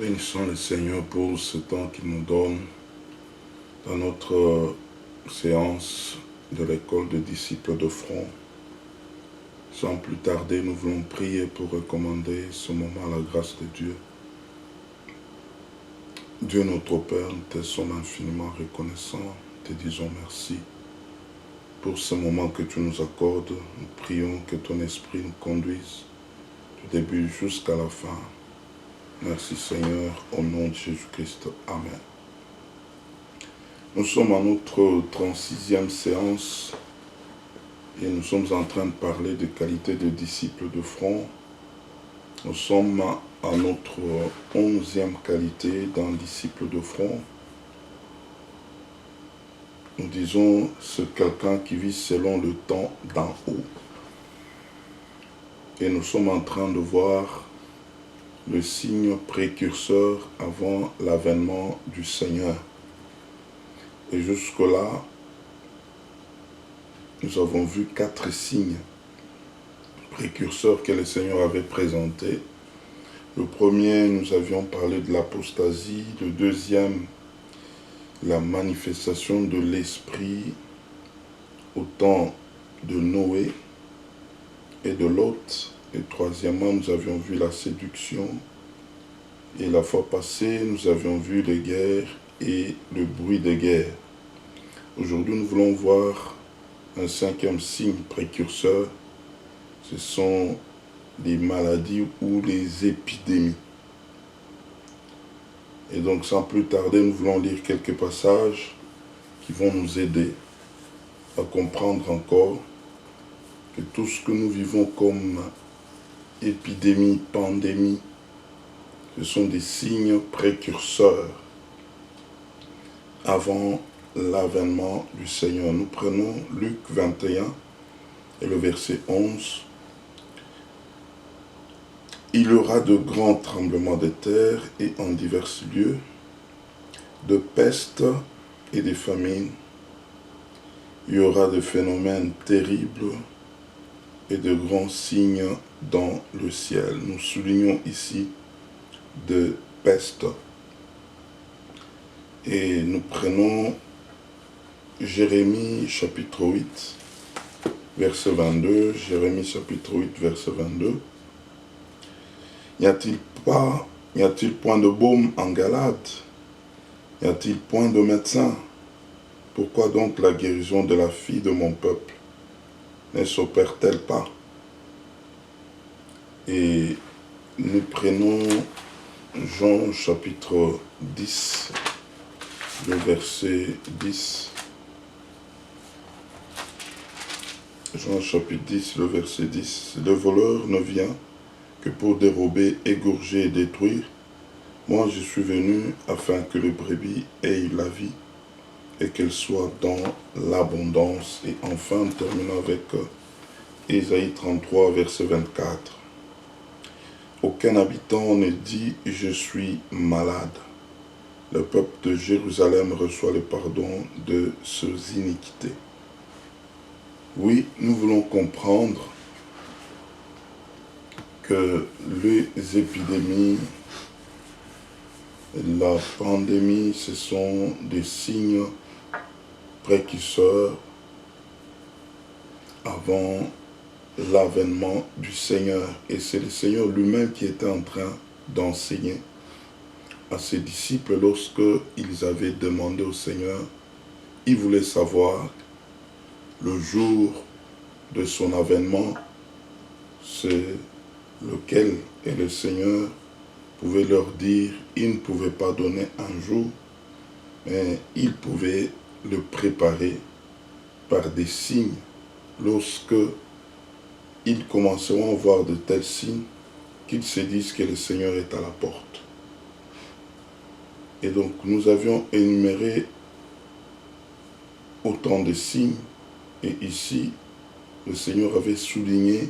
Bénissons le Seigneur pour ce temps qu'il nous donne dans notre séance de l'école de disciples de front. Sans plus tarder, nous voulons prier pour recommander ce moment à la grâce de Dieu. Dieu notre Père, nous te sommes infiniment reconnaissants, te disons merci pour ce moment que tu nous accordes. Nous prions que ton esprit nous conduise du début jusqu'à la fin. Merci Seigneur, au nom de Jésus-Christ. Amen. Nous sommes à notre 36e séance et nous sommes en train de parler de qualité de disciples de front. Nous sommes à notre 11e qualité dans disciple de front. Nous disons, c'est quelqu'un qui vit selon le temps d'en haut. Et nous sommes en train de voir le signe précurseur avant l'avènement du Seigneur. Et jusque-là, nous avons vu 4 signes précurseurs que le Seigneur avait présentés. Le premier, nous avions parlé de l'apostasie. Le deuxième, la manifestation de l'Esprit au temps de Noé et de Lot. Et troisièmement, nous avions vu la séduction. Et la fois passée, nous avions vu les guerres et le bruit des guerres. Aujourd'hui, nous voulons voir un 5e signe précurseur. Ce sont les maladies ou les épidémies. Et donc, sans plus tarder, nous voulons lire quelques passages qui vont nous aider à comprendre encore que tout ce que nous vivons comme épidémie, pandémie, ce sont des signes précurseurs avant l'avènement du Seigneur. Nous prenons Luc 21 et le verset 11. Il y aura de grands tremblements de terre et en divers lieux, de pestes et de famines. Il y aura de phénomènes terribles et de grands signes dans le ciel. Nous soulignons ici de peste. Et nous prenons Jérémie chapitre 8, verset 22. Jérémie chapitre 8, verset 22. N'y a-t-il point de baume en Galade? N'y a-t-il point de médecin? Pourquoi donc la guérison de la fille de mon peuple ne s'opère-t-elle pas? Et nous prenons Jean chapitre 10, le verset 10. Jean chapitre 10, le verset 10. Le voleur ne vient que pour dérober, égorger et détruire. Moi, je suis venu afin que le brebis ait la vie et qu'elle soit dans l'abondance. Et enfin, terminons avec Ésaïe 33, verset 24. Aucun habitant ne dit « je suis malade ». Le peuple de Jérusalem reçoit le pardon de ses iniquités. Oui, nous voulons comprendre que les épidémies, la pandémie, ce sont des signes précurseurs avant l'avènement du Seigneur. Et c'est le Seigneur lui-même qui était en train d'enseigner à ses disciples lorsqu'ils avaient demandé au Seigneur, ils voulaient savoir le jour de son avènement, c'est lequel, et le Seigneur pouvait leur dire, il ne pouvait pas donner un jour, mais il pouvait le préparer par des signes. Lorsque ils commenceront à voir de tels signes, qu'ils se disent que le Seigneur est à la porte. Et donc nous avions énuméré autant de signes, et ici, le Seigneur avait souligné,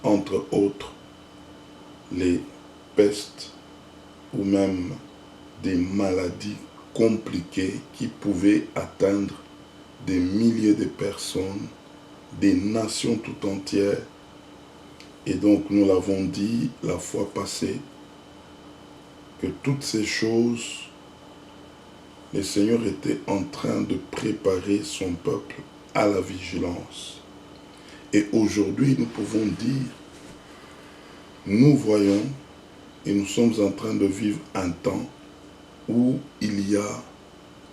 entre autres, les pestes ou même des maladies compliquées qui pouvaient atteindre des milliers de personnes, des nations tout entières. Et donc nous l'avons dit la fois passée, que toutes ces choses, le Seigneur était en train de préparer son peuple à la vigilance. Et aujourd'hui, nous pouvons dire, nous voyons et nous sommes en train de vivre un temps où il y a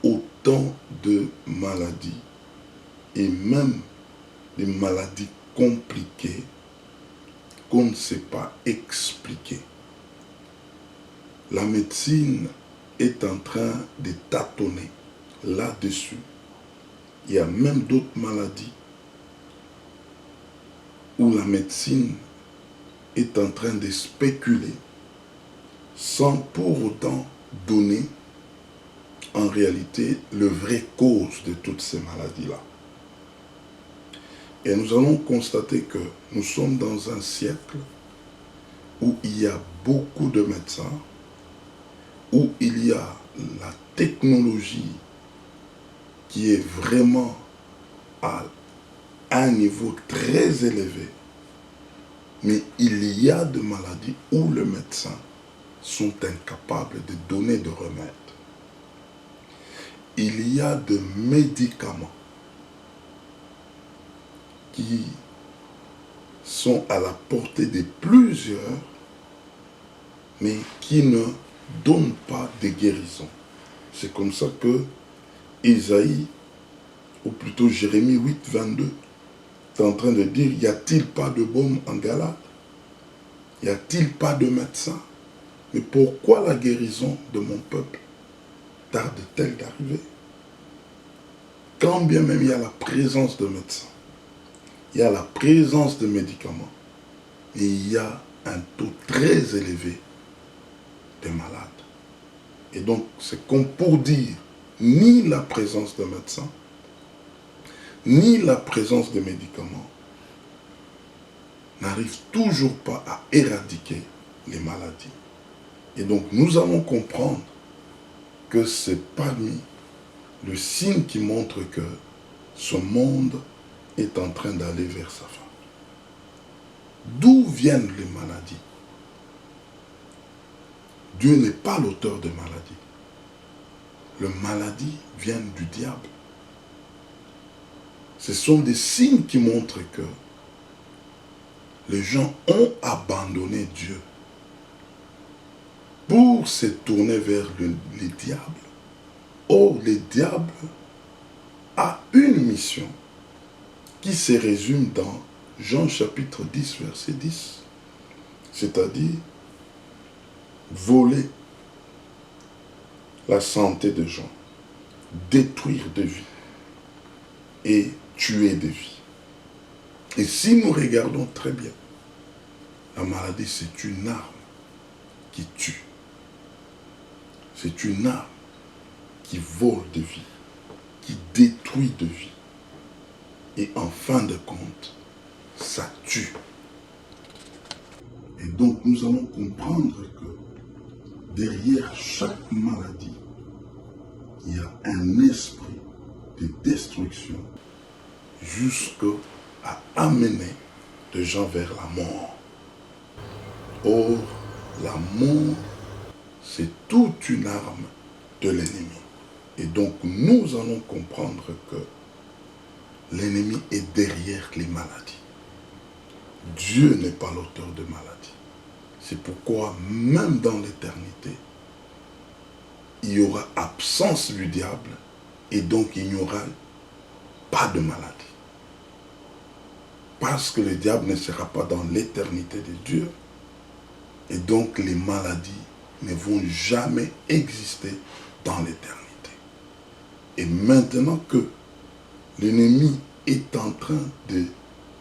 autant de maladies et même des maladies compliquées qu'on ne sait pas expliquer. La médecine est en train de tâtonner là-dessus. Il y a même d'autres maladies où la médecine est en train de spéculer sans pour autant donner en réalité le vrai cause de toutes ces maladies-là. Et nous allons constater que nous sommes dans un siècle où il y a beaucoup de médecins, où il y a la technologie qui est vraiment à un niveau très élevé, mais il y a des maladies où les médecins sont incapables de donner de remèdes. Il y a des médicaments qui sont à la portée de plusieurs, mais qui ne donnent pas de guérison. C'est comme ça que Isaïe, ou plutôt Jérémie 8, 22, est en train de dire, y a-t-il pas de baume en Galate? Y a-t-il pas de médecin? Mais pourquoi la guérison de mon peuple tarde-t-elle d'arriver? Quand bien même il y a la présence de médecins, il y a la présence de médicaments, et il y a un taux très élevé de malades. Et donc, c'est comme pour dire, ni la présence de médecins, ni la présence de médicaments n'arrive toujours pas à éradiquer les maladies. Et donc, nous allons comprendre que c'est parmi le signe qui montre que ce monde est en train d'aller vers sa fin. D'où viennent les maladies? Dieu n'est pas l'auteur de maladies. Les maladies viennent du diable. Ce sont des signes qui montrent que les gens ont abandonné Dieu pour se tourner vers le diable. Or, le diable a une mission qui se résume dans Jean chapitre 10, verset 10. C'est-à-dire voler la santé des gens, détruire des vies et tuer des vies. Et si nous regardons très bien, la maladie, c'est une arme qui tue. C'est une arme qui vole des vies, qui détruit des vies. Et en fin de compte, ça tue. Et donc nous allons comprendre que derrière chaque maladie, il y a un esprit de destruction jusqu'à amener des gens vers la mort. Or, la mort, c'est toute une arme de l'ennemi. Et donc, nous allons comprendre que l'ennemi est derrière les maladies. Dieu n'est pas l'auteur de maladies. C'est pourquoi, même dans l'éternité, il y aura absence du diable et donc il n'y aura pas de maladie. Parce que le diable ne sera pas dans l'éternité de Dieu et donc les maladies ne vont jamais exister dans l'éternité. Et maintenant que l'ennemi est en train de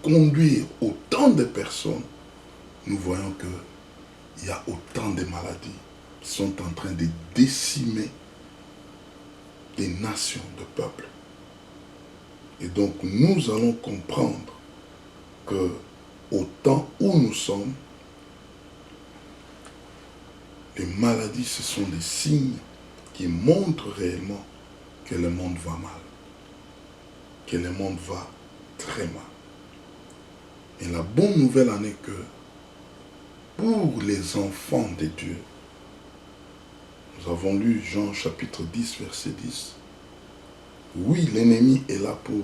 conduire autant de personnes, nous voyons qu'il y a autant de maladies qui sont en train de décimer des nations, de peuples. Et donc nous allons comprendre que au temps où nous sommes, les maladies, ce sont des signes qui montrent réellement que le monde va mal, que le monde va très mal. Et la bonne nouvelle en est que pour les enfants de Dieu, Nous avons lu Jean chapitre 10, verset 10. Oui, l'ennemi est là pour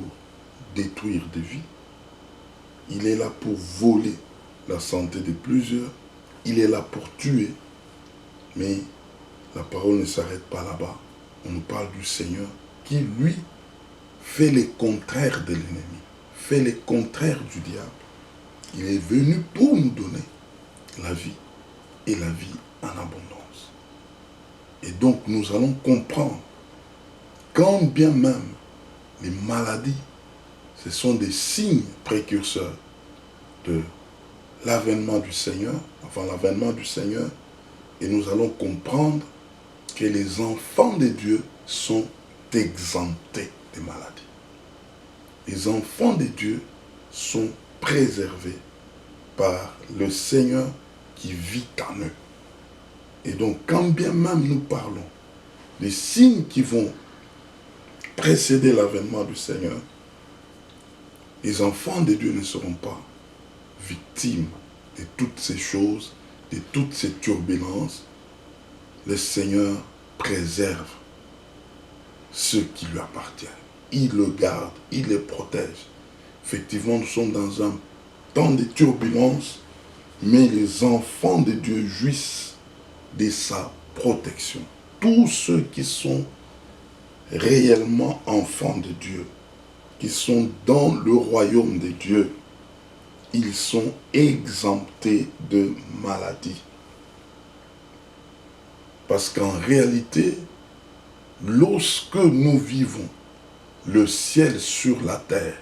détruire des vies. Il est là pour voler la santé de plusieurs. Il est là pour tuer. Mais la parole ne s'arrête pas là-bas. On nous parle du Seigneur qui, lui, fait les contraires de l'ennemi, fait les contraires du diable. Il est venu pour nous donner la vie et la vie en abondance. Et donc nous allons comprendre, quand bien même les maladies, ce sont des signes précurseurs de l'avènement du Seigneur, enfin l'avènement du Seigneur, et nous allons comprendre que les enfants de Dieu sont exemptés des maladies. Les enfants de Dieu sont préservés par le Seigneur qui vit en eux. Et donc, quand bien même nous parlons des signes qui vont précéder l'avènement du Seigneur, les enfants de Dieu ne seront pas victimes de toutes ces choses, de toutes ces turbulences. Le Seigneur préserve ceux qui lui appartiennent. Il le garde, il les protège. Effectivement, nous sommes dans un temps de turbulence, mais les enfants de Dieu jouissent de sa protection. Tous ceux qui sont réellement enfants de Dieu, qui sont dans le royaume de Dieu, ils sont exemptés de maladie. Parce qu'en réalité, lorsque nous vivons le ciel sur la terre,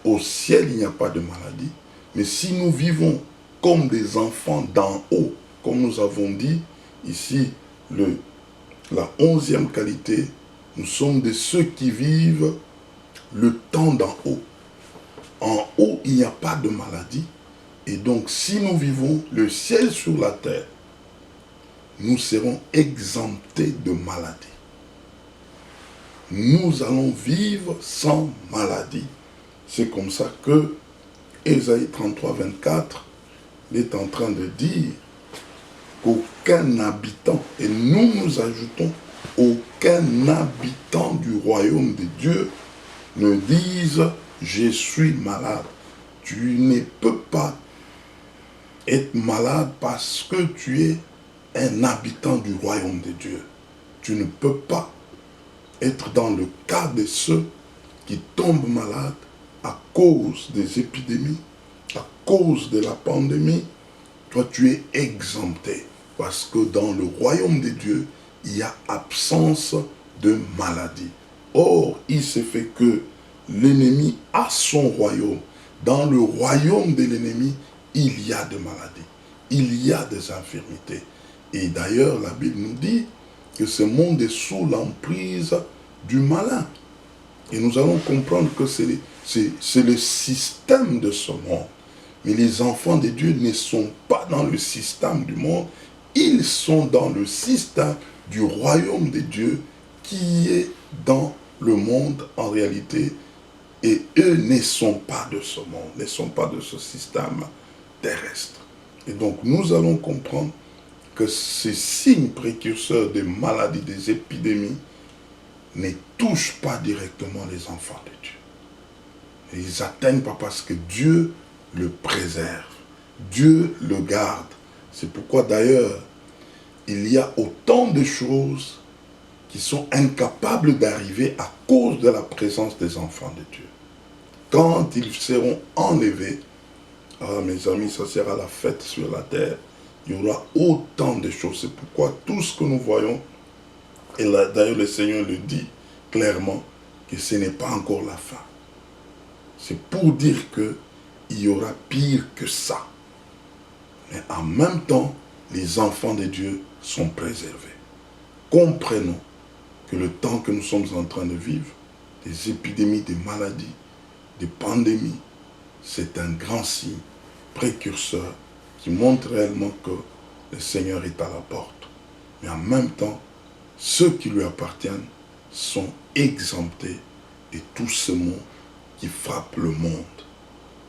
au ciel il n'y a pas de maladie, mais si nous vivons comme des enfants d'en haut, comme nous avons dit ici, la 11e qualité, nous sommes de ceux qui vivent le temps d'en haut. En haut, il n'y a pas de maladie. Et donc, si nous vivons le ciel sur la terre, nous serons exemptés de maladie. Nous allons vivre sans maladie. C'est comme ça que Ésaïe 33, 24 est en train de dire qu'aucun habitant, et nous ajoutons, aucun habitant du royaume de Dieu ne dise « je suis malade ». Tu ne peux pas être malade parce que tu es un habitant du royaume de Dieu. Tu ne peux pas être dans le cas de ceux qui tombent malades à cause des épidémies, à cause de la pandémie. Toi, tu es exempté parce que dans le royaume de Dieu, il y a absence de maladie. Or, il se fait que l'ennemi a son royaume. Dans le royaume de l'ennemi, il y a des maladies, il y a des infirmités. Et d'ailleurs, la Bible nous dit que ce monde est sous l'emprise du malin. Et nous allons comprendre que c'est le système de ce monde. Mais les enfants de Dieu ne sont pas dans le système du monde, ils sont dans le système du royaume de Dieu qui est dans le monde en réalité. Et eux ne sont pas de ce monde, ne sont pas de ce système terrestre. Et donc nous allons comprendre que ces signes précurseurs des maladies, des épidémies, ne touchent pas directement les enfants de Dieu. Ils n'atteignent pas parce que Dieu le préserve, Dieu le garde. C'est pourquoi d'ailleurs, il y a autant de choses qui sont incapables d'arriver à cause de la présence des enfants de Dieu. Quand ils seront enlevés, ah mes amis, ça sera la fête sur la terre. Il y aura autant de choses. C'est pourquoi tout ce que nous voyons, et d'ailleurs le Seigneur le dit clairement, que ce n'est pas encore la fin. C'est pour dire qu'il y aura pire que ça. Mais en même temps, les enfants de Dieu sont préservés. Comprenons que le temps que nous sommes en train de vivre, des épidémies, des maladies, des pandémies, c'est un grand signe précurseur qui montre réellement que le Seigneur est à la porte. Mais en même temps, ceux qui lui appartiennent sont exemptés de tout ce mot qui frappe le monde.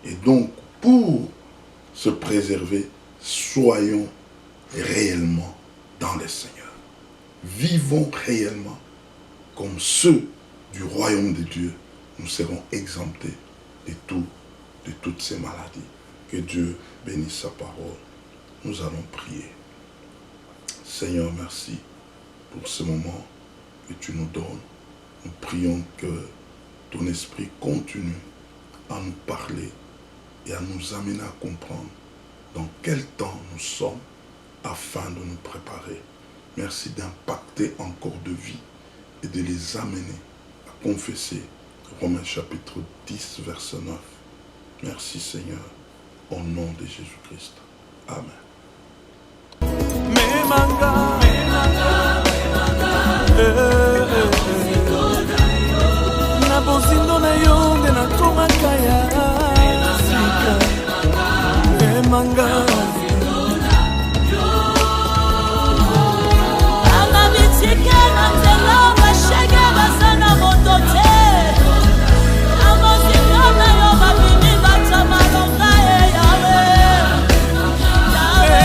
Et donc, pour se préserver, soyons réellement dans le Seigneur. vivons réellement comme ceux du royaume de Dieu, nous serons exemptés de toutes ces maladies. Que Dieu bénisse sa parole. Nous allons prier. Seigneur, merci pour ce moment que tu nous donnes. Nous prions que ton esprit continue à nous parler et à nous amener à comprendre dans quel temps nous sommes afin de nous préparer. Merci d'impacter encore de vie et de les amener à confesser Romains chapitre 10, verset 9. Merci Seigneur, au nom de Jésus-Christ. Amen.